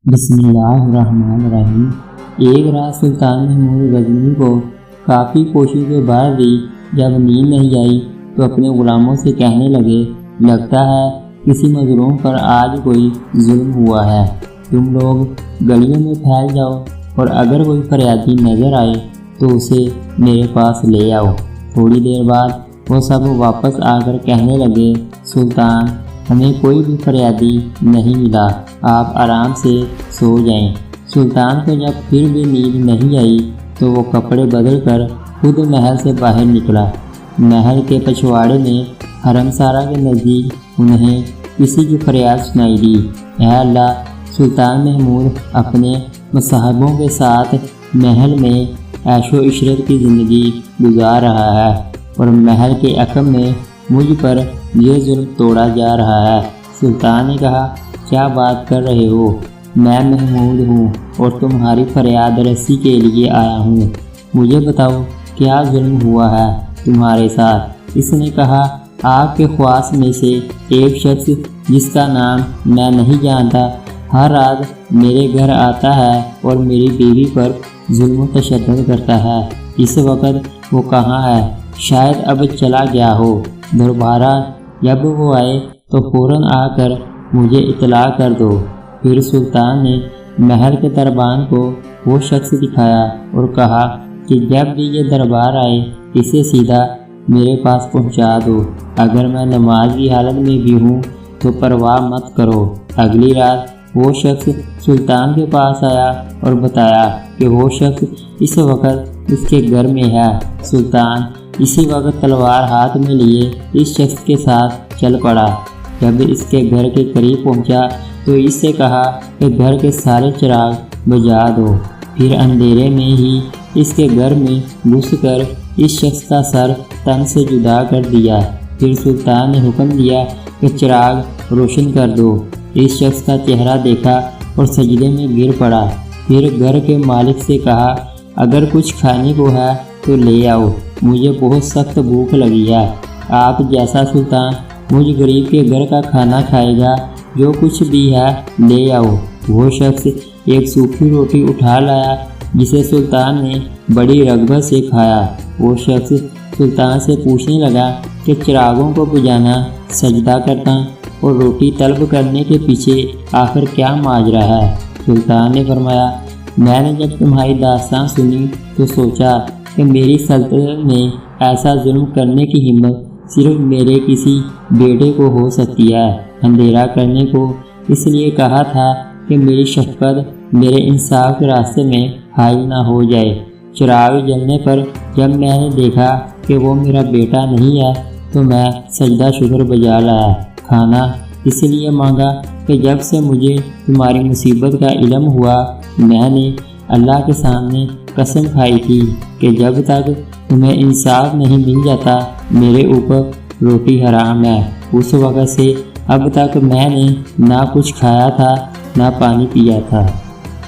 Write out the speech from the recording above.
بسم اللہ الرحمن الرحیم۔ ایک رات سلطان محمود غزنوی کو کافی کوشش کے بعد بھی جب نیند نہیں آئی تو اپنے غلاموں سے کہنے لگے، لگتا ہے کسی مظلوم پر آج کوئی ظلم ہوا ہے، تم لوگ گلیوں میں پھیل جاؤ اور اگر کوئی فریادی نظر آئے تو اسے میرے پاس لے آؤ۔ تھوڑی دیر بعد وہ سب واپس آ کر کہنے لگے، سلطان ہمیں کوئی بھی فریادی نہیں ملا، آپ آرام سے سو جائیں۔ سلطان کو جب پھر بھی نیند نہیں آئی تو وہ کپڑے بدل کر خود محل سے باہر نکلا۔ محل کے پچھواڑے میں حرم سارا کے نزدیک انہیں کسی کی فریاد سنائی دی، اے اللہ، سلطان محمود اپنے مصاحبوں کے ساتھ محل میں عیش و عشرت کی زندگی گزار رہا ہے اور محل کے حکم میں مجھ پر یہ ظلم توڑا جا رہا ہے۔ سلطان نے کہا، کیا بات کر رہے ہو؟ میں محمود ہوں اور تمہاری فریاد رسی کے لیے آیا ہوں، مجھے بتاؤ کیا ظلم ہوا ہے تمہارے ساتھ؟ اس نے کہا، آپ کے خواص میں سے ایک شخص جس کا نام میں نہیں جانتا ہر رات میرے گھر آتا ہے اور میری بیوی پر ظلم و تشدد کرتا ہے۔ اس وقت وہ کہاں ہے؟ شاید اب چلا گیا ہو۔ دوبارہ جب وہ آئے تو فوراً آ کر مجھے اطلاع کر دو۔ پھر سلطان نے محل کے دربان کو وہ شخص دکھایا اور کہا کہ جب بھی یہ دربار آئے اسے سیدھا میرے پاس پہنچا دو، اگر میں نماز کی حالت میں بھی ہوں تو پرواہ مت کرو۔ اگلی رات وہ شخص سلطان کے پاس آیا اور بتایا کہ وہ شخص اس وقت اس کے گھر میں ہے۔ سلطان اسی وقت تلوار ہاتھ میں لیے اس شخص کے ساتھ چل پڑا۔ جب اس کے گھر کے قریب پہنچا تو اس سے کہا کہ گھر کے سارے چراغ بجھا دو۔ پھر اندھیرے میں ہی اس کے گھر میں گھس کر اس شخص کا سر تن سے جدا کر دیا۔ پھر سلطان نے حکم دیا کہ چراغ روشن کر دو۔ اس شخص کا چہرہ دیکھا اور سجدے میں گر پڑا۔ پھر گھر کے مالک سے کہا، اگر کچھ کھانے کو ہے تو لے آؤ، مجھے بہت سخت بھوک لگی ہے۔ آپ جیسا سلطان مجھ غریب کے گھر کا کھانا کھائے گا، جو کچھ بھی ہے لے آؤ۔ وہ شخص ایک سوکھی روٹی اٹھا لایا جسے سلطان نے بڑی رغبت سے کھایا۔ وہ شخص سلطان سے پوچھنے لگا کہ چراغوں کو بجھانا، سجدہ کرنا اور روٹی طلب کرنے کے پیچھے آخر کیا ماجرا ہے؟ سلطان نے فرمایا، میں نے جب تمہاری داستان سنی تو سوچا کہ میری سلطنت میں ایسا ظلم کرنے کی ہمت صرف میرے کسی بیٹے کو ہو سکتی ہے۔ اندھیرا کرنے کو اس لیے کہا تھا کہ میری شفقت میرے انصاف کے راستے میں حائل نہ ہو جائے۔ چراغ جلنے پر جب میں نے دیکھا کہ وہ میرا بیٹا نہیں ہے تو میں سجدہ شکر بجا لایا۔ کھانا اس لیے مانگا کہ جب سے مجھے تمہاری مصیبت کا علم ہوا میں نے اللہ کے سامنے قسم کھائی تھی کہ جب تک تمہیں انصاف نہیں مل جاتا میرے اوپر روٹی حرام ہے۔ اس وقت سے اب تک میں نے نہ کچھ کھایا تھا نہ پانی پیا تھا۔